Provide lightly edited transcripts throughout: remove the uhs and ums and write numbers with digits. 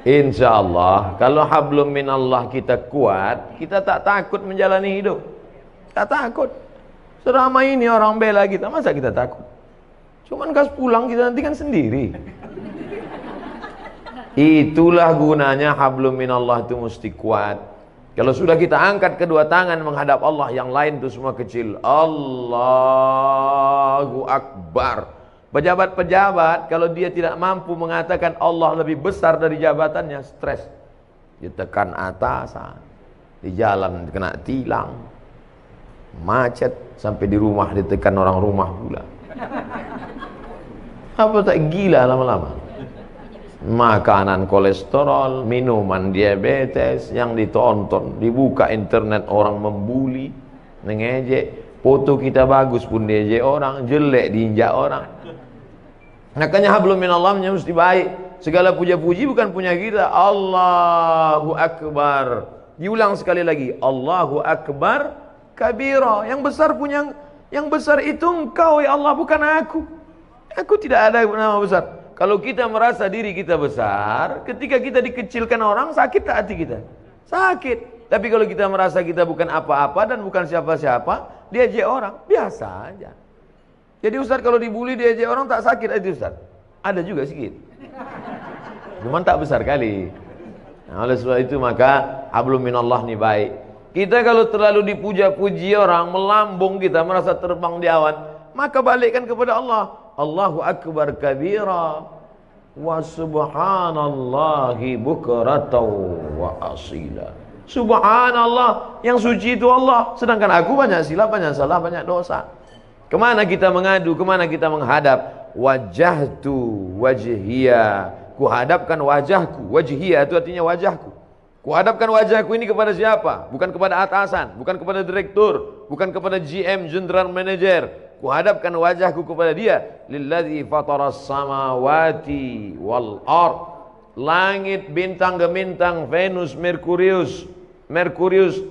Insya Allah kalau hablum minallah kita kuat, kita tak takut menjalani hidup. Tak takut. Selama ini orang bela kita, masa kita takut? Cuman kas pulang kita nanti kan sendiri. Itulah gunanya hablum minallah itu mesti kuat. Kalau sudah kita angkat kedua tangan menghadap Allah, yang lain itu semua kecil. Allahu Akbar. Pejabat-pejabat kalau dia tidak mampu mengatakan Allah lebih besar dari jabatannya, stres. Ditekan atasan, di jalan kena tilang, macet, sampai di rumah ditekan orang rumah pula. Apa tak gila lama-lama? Makanan kolesterol, minuman diabetes yang ditonton, dibuka internet orang membuli, mengejek, foto kita bagus pun diejek orang, jelek diinjak orang. Makanya hablum minallah mesti baik. Segala puja-puji bukan punya kita. Allahu Akbar. Diulang sekali lagi. Allahu Akbar kabira. Yang besar punya, yang besar itu engkau ya Allah, bukan aku. Aku tidak ada nama besar. Kalau kita merasa diri kita besar, ketika kita dikecilkan orang, sakit tak hati kita? Sakit. Tapi kalau kita merasa kita bukan apa-apa dan bukan siapa-siapa, diajak orang, biasa aja. Jadi Ustaz kalau dibully diajak orang tak sakit itu Ustaz? Ada juga sedikit. Cuman tak besar kali. Nah, oleh sebab itu maka hablum minallah ni baik. Kita kalau terlalu dipuja-puji orang, melambung kita merasa terbang di awan, maka balikkan kepada Allah. Allahu Akbar kabira wa subhanallahi bukratan wa asila. Subhanallah, yang suci itu Allah, sedangkan aku banyak silap, banyak salah, banyak dosa. Kemana kita mengadu, kemana kita menghadap? Wajahtu wajhiya, kuhadapkan wajahku. Wajhiya itu artinya wajahku. Kuhadapkan wajahku ini kepada siapa? Bukan kepada atasan, bukan kepada direktur, bukan kepada GM, general manager. Kuhadapkan wajahku kepada dia. Lilladzi fataras samawati wal ard. Langit, bintang gemintang, Venus, Merkurius,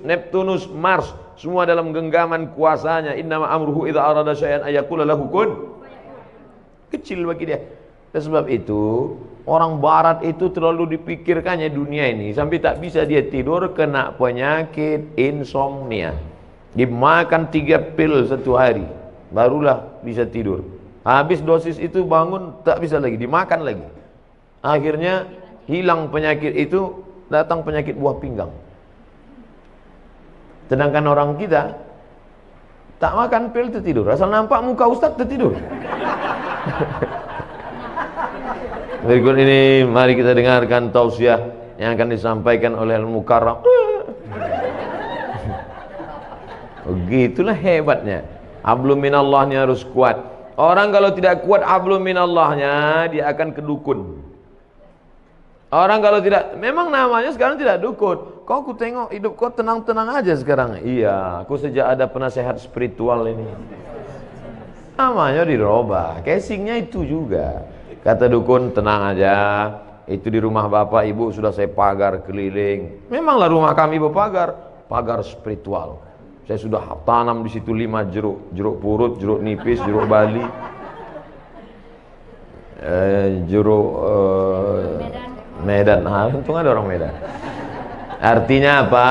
Neptunus, Mars, semua dalam genggaman kuasanya. Innama amruhu idza arada syai'an ayaqula lahu kun. Kecil bagi dia. Dan sebab itu orang barat itu terlalu dipikirkannya dunia ini sampai tak bisa dia tidur, kena penyakit insomnia. Dimakan 3 pil satu hari barulah bisa tidur. Habis dosis itu bangun tak bisa lagi, dimakan lagi. Akhirnya hilang penyakit itu, datang penyakit buah pinggang. Sedangkan orang kita tak makan pil tertidur, asal nampak muka ustaz tertidur. Berikut ini mari kita dengarkan tausiah yang akan disampaikan oleh Al-Mukarram. Begitulah hebatnya. Hablum minallahnya harus kuat. Orang kalau tidak kuat hablum minallahnya, dia akan kedukun. Orang kalau tidak, memang namanya sekarang tidak dukun. Kau ku tengok hidup kau tenang-tenang aja sekarang. Iya, aku sejak ada penasehat spiritual ini. Namanya dirubah, casingnya itu juga. Kata dukun, tenang aja, itu di rumah bapak ibu sudah saya pagar keliling. Memanglah rumah kami berpagar, pagar spiritual. Saya sudah tanam di situ 5 jeruk, jeruk purut, jeruk nipis, jeruk bali, jeruk Medan. Untung ada orang Medan. Artinya apa?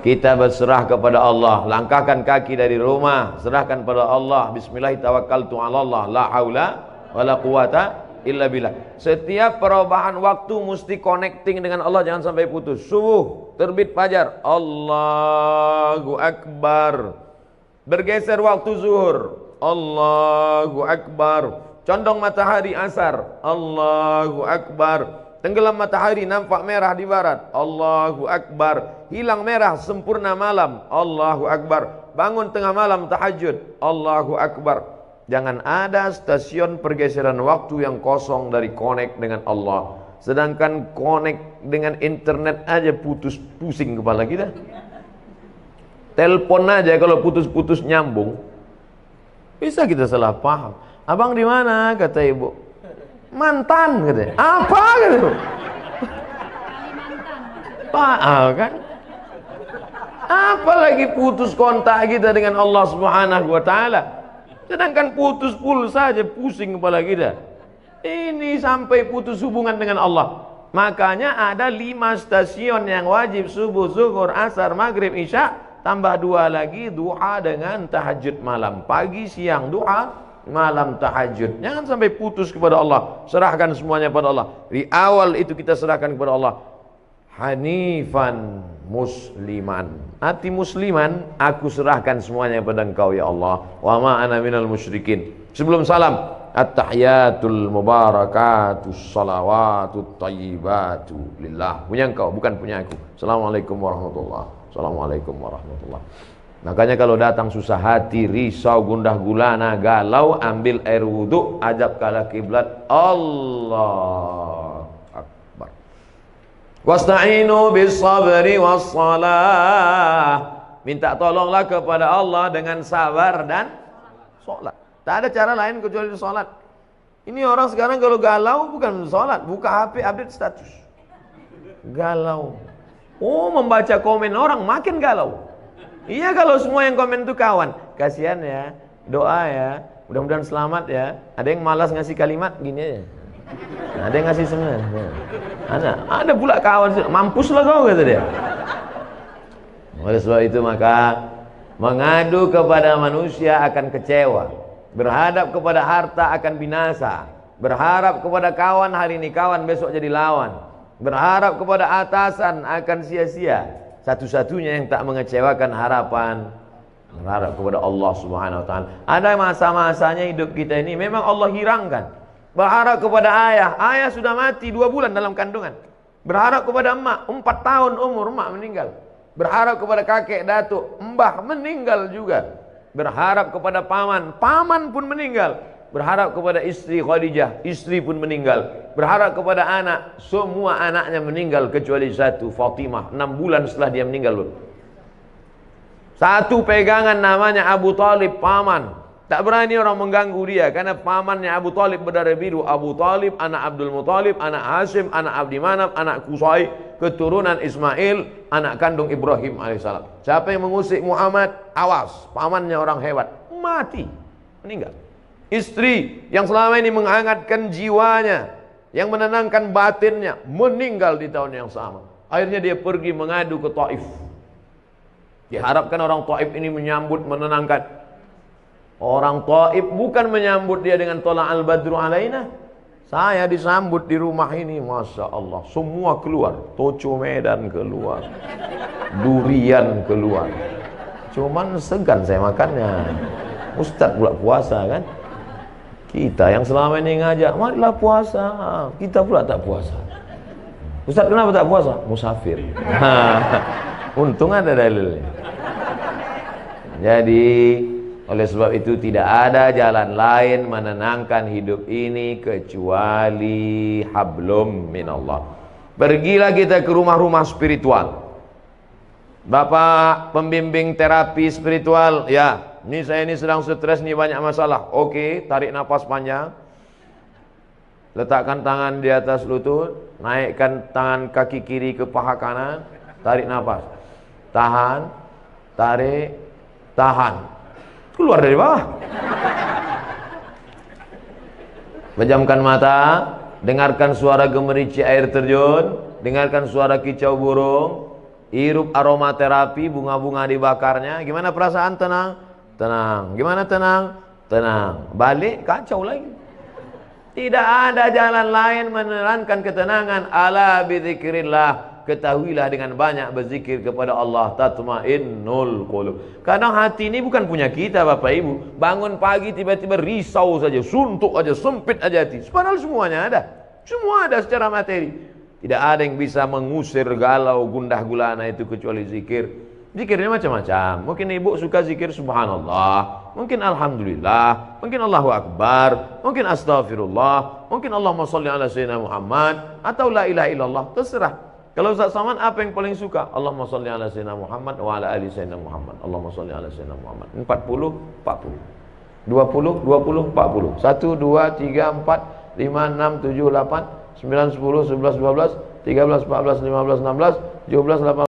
Kita berserah kepada Allah. Langkahkan kaki dari rumah, serahkan pada Allah. Bismillahirrahmanirrahim. La haula wala quwata illa billah. Setiap perubahan waktu mesti connecting dengan Allah, jangan sampai putus. Subuh, terbit fajar, Allahu Akbar. Bergeser waktu zuhur, Allahu Akbar. Condong matahari asar, Allahu Akbar. Tenggelam matahari nampak merah di barat, Allahu Akbar. Hilang merah sempurna malam, Allahu Akbar. Bangun tengah malam tahajud, Allahu Akbar. Jangan ada stasiun pergeseran waktu yang kosong dari connect dengan Allah. Sedangkan connect dengan internet aja putus, pusing kepala kita. Telepon aja kalau putus-putus nyambung, bisa kita salah paham. Abang di mana? Kata ibu. Mantan katanya. Apa gitu? Kan? Apalagi putus kontak kita dengan Allah Subhanahu wa taala. Sedangkan putus pulsa saja pusing kepala kita. Ini sampai putus hubungan dengan Allah. Makanya ada 5 stasiun yang wajib: subuh, zuhur, asar, maghrib, isya, tambah 2 lagi duha dengan tahajud malam. Pagi, siang duha, malam tahajud. Jangan sampai putus kepada Allah. Serahkan semuanya pada Allah. Di awal itu kita serahkan kepada Allah. Hanifan musliman, hati musliman, aku serahkan semuanya pada Engkau ya Allah. Wa ma ana minal musyrikin. Sebelum salam, at-tahiyatul mubarakatus salawatut thayyibatu lillah. Punya Engkau, bukan punya aku. Assalamualaikum warahmatullahi. Assalamualaikum warahmatullahi. Makanya kalau datang susah hati, risau, gundah gulana, galau, ambil air wudhu, ajab kala kiblat, Allah Akbar. Wasta'inu bis sabri was salah. Minta tolonglah kepada Allah dengan sabar dan sholat. Tak ada cara lain kecuali sholat. Ini orang sekarang kalau galau bukan sholat, buka HP update status. Galau. Oh, membaca komen orang makin galau. Iya, kalau semua yang komen itu kawan. Kasihan ya, doa ya, mudah-mudahan selamat ya. Ada yang malas ngasih kalimat gini aja. Ada yang ngasih semangat. Ada pula kawan, mampuslah kau, kata dia. Oleh sebab itu maka mengadu kepada manusia akan kecewa, berhadap kepada harta akan binasa, berharap kepada kawan hari ini kawan, besok jadi lawan, berharap kepada atasan akan sia-sia. Satu-satunya yang tak mengecewakan harapan, berharap kepada Allah Subhanahu wa taala. Ada masa-masanya hidup kita ini memang Allah hirangkan. Berharap kepada ayah, ayah sudah mati 2 bulan dalam kandungan. Berharap kepada emak, 4 tahun umur emak meninggal. Berharap kepada kakek datuk, mbah meninggal juga. Berharap kepada paman, paman pun meninggal. Berharap kepada istri Khadijah, istri pun meninggal. Berharap kepada anak, semua anaknya meninggal kecuali satu, Fatimah. 6 bulan setelah dia meninggal. Satu pegangan namanya Abu Talib, paman. Tak berani orang mengganggu dia karena pamannya Abu Talib berdarah biru. Abu Talib, anak Abdul Muthalib, anak Hashim, anak Abdi Manaf, anak Qusay, keturunan Ismail, anak kandung Ibrahim alaihissalam. Siapa yang mengusik Muhammad, awas, pamannya orang hebat, mati, meninggal. Istri yang selama ini menghangatkan jiwanya, yang menenangkan batinnya, meninggal di tahun yang sama. Akhirnya dia pergi mengadu ke Taif. Diharapkan orang Taif ini menyambut, menenangkan. Orang Taif bukan menyambut dia dengan tola al-badru alaina. Saya disambut di rumah ini, Masya Allah, semua keluar. Toco Medan keluar, durian keluar. Cuman segan saya makannya. Ustadz pula puasa kan. Kita yang selama ini ngajak, marilah puasa, kita pula tak puasa. Ustaz, kenapa tak puasa? Musafir. Untung ada dalilnya. Jadi oleh sebab itu tidak ada jalan lain menenangkan hidup ini kecuali hablum minallah. Pergilah kita ke rumah-rumah spiritual. Bapak pembimbing terapi spiritual, ya. Ini saya ini sedang stres nih, banyak masalah. Oke, tarik nafas panjang. Letakkan tangan di atas lutut, naikkan tangan kaki kiri ke paha kanan, tarik nafas. Tahan, tarik, tahan. Keluar dari bawah. Pejamkan mata, dengarkan suara gemerici air terjun, dengarkan suara kicau burung, hirup aromaterapi, bunga-bunga dibakarnya. Gimana perasaan? Tenang. Tenang. Gimana tenang? Tenang. Balik kacau lagi. Tidak ada jalan lain menerangkan ketenangan. Ala bidzikrillah. Ketahuilah dengan banyak berzikir kepada Allah tatmainnul qulub. Kadang hati ini bukan punya kita Bapak Ibu. Bangun pagi tiba-tiba risau saja, suntuk aja, sempit aja hati. Padahal semuanya ada. Semua ada secara materi. Tidak ada yang bisa mengusir galau gundah gulana itu kecuali zikir. Zikirnya macam-macam. Mungkin ibu suka zikir subhanallah, mungkin alhamdulillah, mungkin Allahu akbar, mungkin astaghfirullah, mungkin Allahumma sholli ala sayyidina Muhammad, atau la ilaha illallah, terserah. Kalau Ustaz Saman apa yang paling suka? Allahumma sholli ala sayyidina Muhammad wa ala ali sayyidina Muhammad. Allahumma sholli ala sayyidina Muhammad. 40, 40. 20, 20, 40. 1, 2, 3, 4, 5, 6, 7, 8, 9, 10, 11, 12, 13, 14, 15, 16, 17, 18.